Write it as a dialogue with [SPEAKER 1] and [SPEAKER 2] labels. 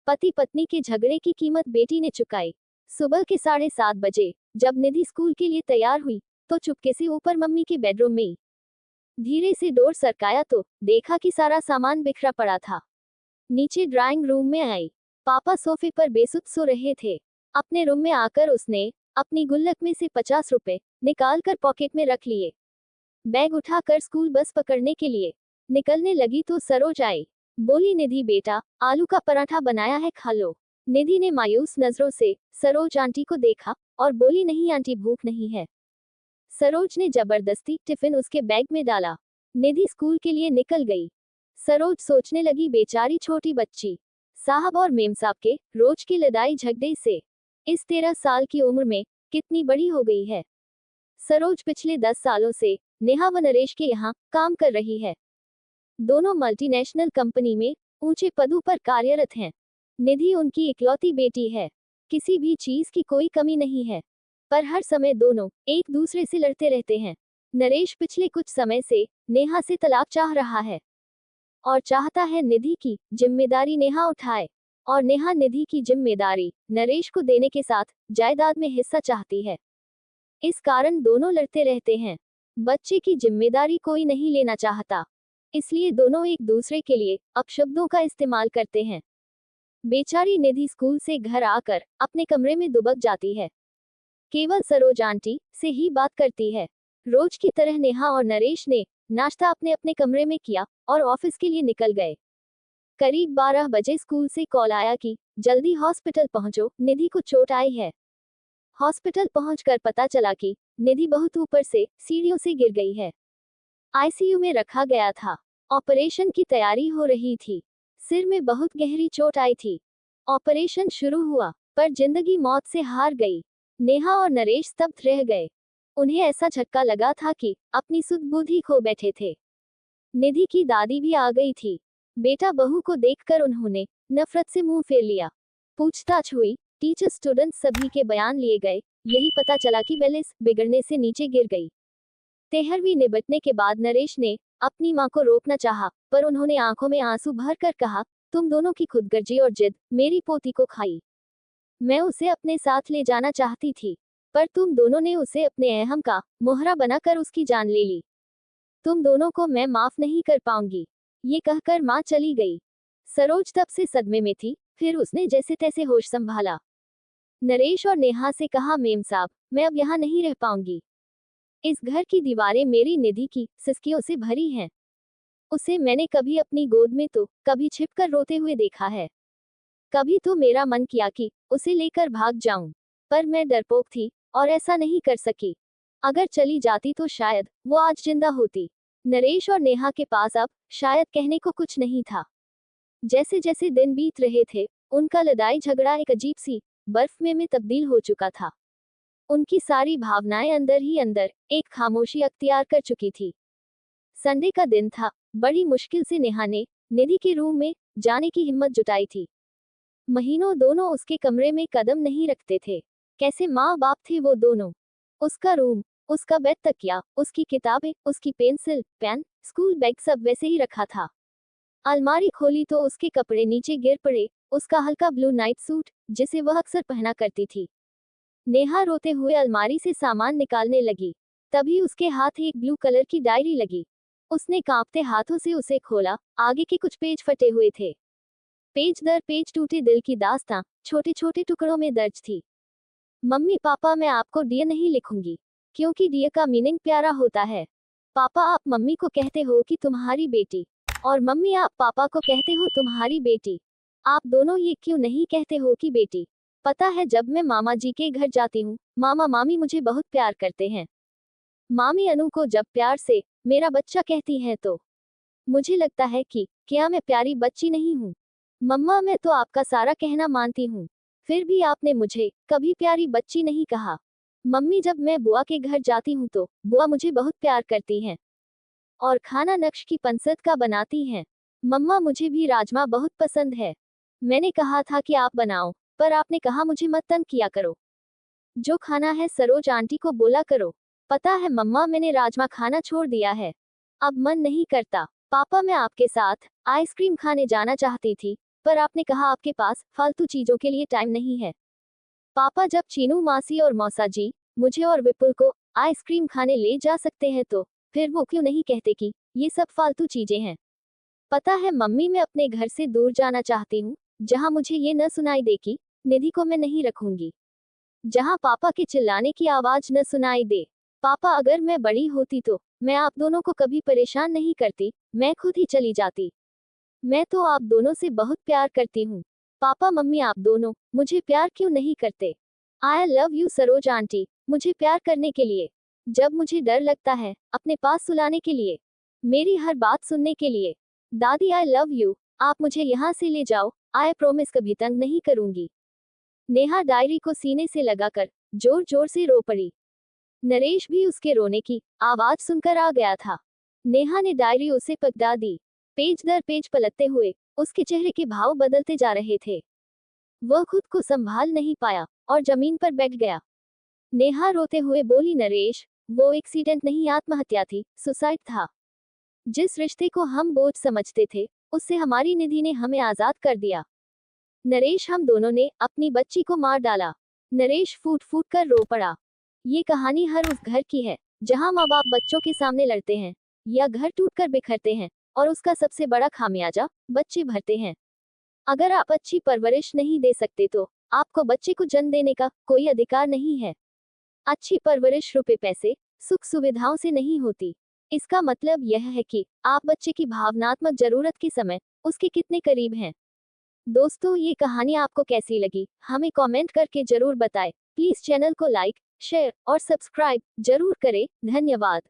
[SPEAKER 1] पति पत्नी के झगड़े की कीमत बेटी ने चुकाई। सुबह के 7:30 बजे जब निधि स्कूल के लिए तैयार हुई तो चुपके से ऊपर मम्मी के बेडरूम में धीरे से डोर सरकाया तो देखा कि सारा सामान बिखरा पड़ा था। नीचे ड्राइंग रूम में आई। पापा सोफे पर बेसुध सो रहे थे। अपने रूम में आकर उसने अपनी गुल्लक में से 50 रुपए निकाल कर पॉकेट में रख लिए। बैग उठाकर स्कूल बस पकड़ने के लिए निकलने लगी तो सरोज आई। बोली, निधि बेटा, आलू का पराठा बनाया है, खा लो। निधि ने मायूस नजरों से सरोज आंटी को देखा और बोली, नहीं आंटी, भूख नहीं है। सरोज ने जबरदस्ती टिफिन उसके बैग में डाला। निधि स्कूल के लिए निकल गई। सरोज सोचने लगी, बेचारी छोटी बच्ची, साहब और मेम साहब के रोज की लड़ाई झगड़े से इस 13 साल की उम्र में कितनी बड़ी हो गई है। सरोज पिछले 10 सालों से नेहा व नरेश के यहाँ काम कर रही है। दोनों मल्टीनेशनल कंपनी में ऊंचे पदों पर कार्यरत हैं। निधि उनकी इकलौती बेटी है। किसी भी चीज की कोई कमी नहीं है, पर हर समय दोनों एक दूसरे से लड़ते रहते हैं। नरेश पिछले कुछ समय से नेहा से तलाक चाह रहा है और चाहता है निधि की जिम्मेदारी नेहा उठाए, और नेहा निधि की जिम्मेदारी नरेश को देने के साथ जायदाद में हिस्सा चाहती है। इस कारण दोनों लड़ते रहते हैं। बच्चे की जिम्मेदारी कोई नहीं लेना चाहता, इसलिए दोनों एक दूसरे के लिए अपशब्दों का इस्तेमाल करते हैं। बेचारी निधि स्कूल से घर आकर अपने कमरे में दुबक जाती है। केवल सरोज आंटी से ही बात करती है। रोज की तरह नेहा और नरेश ने नाश्ता अपने अपने कमरे में किया और ऑफिस के लिए निकल गए। करीब 12 बजे स्कूल से कॉल आया कि जल्दी हॉस्पिटल पहुंचो, निधि को चोट आई है। हॉस्पिटल पहुंचकर पता चला कि निधि बहुत ऊपर से सीढ़ियों से गिर गई है। आईसीयू में रखा गया था। ऑपरेशन की तैयारी हो रही थी। सिर में बहुत गहरी चोट आई थी। ऑपरेशन शुरू हुआ, पर जिंदगी मौत से हार गई। नेहा और नरेश स्तब्ध रह गए। उन्हें ऐसा झटका लगा था कि अपनी सुध बुद्धि खो बैठे थे। निधि की दादी भी आ गई थी। बेटा बहू को देखकर उन्होंने नफरत से मुंह फेर लिया। पूछताछ हुई, टीचर स्टूडेंट सभी के बयान लिए गए। यही पता चला कि बैलेंस बिगड़ने से नीचे गिर गई। 13वीं निबटने के बाद नरेश ने अपनी मां को रोकना चाहा, पर उन्होंने आंखों में आंसू भर कर कहा, तुम दोनों की खुदगर्जी और जिद मेरी पोती को खाई। मैं उसे अपने साथ ले जाना चाहती थी, पर तुम दोनों ने उसे अपने अहम का मोहरा बनाकर उसकी जान ले ली। तुम दोनों को मैं माफ नहीं कर पाऊंगी। ये कहकर मां चली गई। सरोज तब से सदमे में थी, फिर उसने जैसे तैसे होश संभाला। नरेश और नेहा से कहा, मेम साहब, मैं अब यहाँ नहीं रह पाऊंगी। इस घर की दीवारें मेरी निधि की सिसकियों से भरी हैं। उसे मैंने कभी अपनी गोद में तो कभी छिपकर रोते हुए देखा है। कभी तो मेरा मन किया कि उसे लेकर भाग जाऊं, पर मैं डरपोक थी और ऐसा नहीं कर सकी। अगर चली जाती तो शायद वो आज जिंदा होती। नरेश और नेहा के पास अब शायद कहने को कुछ नहीं था। जैसे जैसे दिन बीत रहे थे, उनका लड़ाई झगड़ा एक अजीब सी बर्फ में तब्दील हो चुका था। उनकी सारी भावनाएं अंदर ही अंदर एक खामोशी अख्तियार कर चुकी थी। संडे का दिन था। बड़ी मुश्किल से नेहा ने निधि के रूम में जाने की हिम्मत जुटाई थी। महीनों दोनों उसके कमरे में कदम नहीं रखते थे। कैसे माँ बाप थे वो दोनों। उसका रूम, उसका बेड तकिया, उसकी किताबें, उसकी पेंसिल, पेन, स्कूल बैग सब वैसे ही रखा था। अलमारी खोली तो उसके कपड़े नीचे गिर पड़े। उसका हल्का ब्लू नाइट सूट, जिसे वह अक्सर पहना करती थी। नेहा रोते हुए अलमारी से सामान निकालने लगी। तभी उसके हाथ एक ब्लू कलर की डायरी लगी। उसने कांपते हाथों से उसे खोला। आगे के कुछ पेज फटे हुए थे। पेज दर पेज टूटे दिल की दास्तां छोटे छोटे टुकड़ों में दर्ज थी। मम्मी पापा, मैं आपको डियर नहीं लिखूंगी, क्योंकि डियर का मीनिंग प्यारा होता है। पापा, आप मम्मी को कहते हो कि तुम्हारी बेटी, और मम्मी आप पापा को कहते हो तुम्हारी बेटी। आप दोनों ये क्यों नहीं कहते हो कि बेटी? पता है, जब मैं मामा जी के घर जाती हूँ, मामा मामी मुझे बहुत प्यार करते हैं। मामी अनु को जब प्यार से मेरा बच्चा कहती हैं तो मुझे लगता है कि क्या मैं प्यारी बच्ची नहीं हूँ? मम्मा, मैं तो आपका सारा कहना मानती हूँ, फिर भी आपने मुझे कभी प्यारी बच्ची नहीं कहा। मम्मी, जब मैं बुआ के घर जाती हूँ तो बुआ मुझे बहुत प्यार करती हैं और खाना नक्श की पंसद का बनाती हैं। मम्मा, मुझे भी राजमा बहुत पसंद है। मैंने कहा था कि आप बनाओ, पर आपने कहा मुझे मत तंग किया करो। जो खाना है सरोज आंटी को बोला करो। पता है मम्मा, मैंने राजमा खाना छोड़ दिया है। अब मन नहीं करता। पापा, मैं आपके साथ आइसक्रीम खाने जाना चाहती थी, पर आपने कहा आपके पास फालतू चीजों के लिए टाइम नहीं है। पापा, जब चीनू मासी और मौसा जी मुझे और विपुल को आइसक्रीम खाने ले जा सकते हैं तो फिर वो क्यों नहीं कहते कि ये सब फालतू चीजें हैं। पता है मम्मी, मैं अपने घर से दूर जाना चाहती हूँ, जहाँ मुझे ये न सुनाई दे कि निधि को मैं नहीं रखूंगी, जहाँ पापा के चिल्लाने की आवाज न सुनाई दे। पापा, अगर मैं बड़ी होती तो मैं आप दोनों को कभी परेशान नहीं करती, मैं खुद ही चली जाती। मैं तो आप दोनों से बहुत प्यार करती हूँ। पापा मम्मी, आप दोनों मुझे प्यार क्यों नहीं करते? I love you Saroj aunty, मुझे प्यार करने के लिए, जब मुझे डर लगता है अपने पास सुलाने के लिए, मेरी हर बात सुनने के लिए। दादी आई लव यू, आप मुझे यहाँ से ले जाओ, आई प्रॉमिस कभी तंग नहीं करूंगी। नेहा डायरी को सीने से लगाकर जोर जोर से रो पड़ी। नरेश भी उसके रोने की आवाज सुनकर आ गया था। नेहा ने डायरी उसे पकड़ा दी। पेज दर पेज पलटते हुए उसके चेहरे के भाव बदलते जा रहे थे। वह खुद को संभाल नहीं पाया और जमीन पर बैठ गया। नेहा रोते हुए बोली, नरेश, वो एक्सीडेंट नहीं, आत्महत्या थी, सुसाइड था। जिस रिश्ते को हम बोझ समझते थे उससे हमारी निधि ने हमें आजाद कर दिया। नरेश, हम दोनों ने अपनी बच्ची को मार डाला। नरेश फूट फूट कर रो पड़ा। ये कहानी हर उस घर की है जहां माँ बाप बच्चों के सामने लड़ते हैं या घर टूटकर बिखरते हैं और उसका सबसे बड़ा खामियाजा बच्चे भरते हैं। अगर आप अच्छी परवरिश नहीं दे सकते तो आपको बच्चे को जन्म देने का कोई अधिकार नहीं है। अच्छी परवरिश रुपए पैसे सुख सुविधाओं से नहीं होती। इसका मतलब यह है कि आप बच्चे की भावनात्मक जरूरत के समय उसके कितने करीब हैं। दोस्तों, ये कहानी आपको कैसी लगी हमें कमेंट करके जरूर बताएं। प्लीज चैनल को लाइक, शेयर और सब्सक्राइब जरूर करें। धन्यवाद।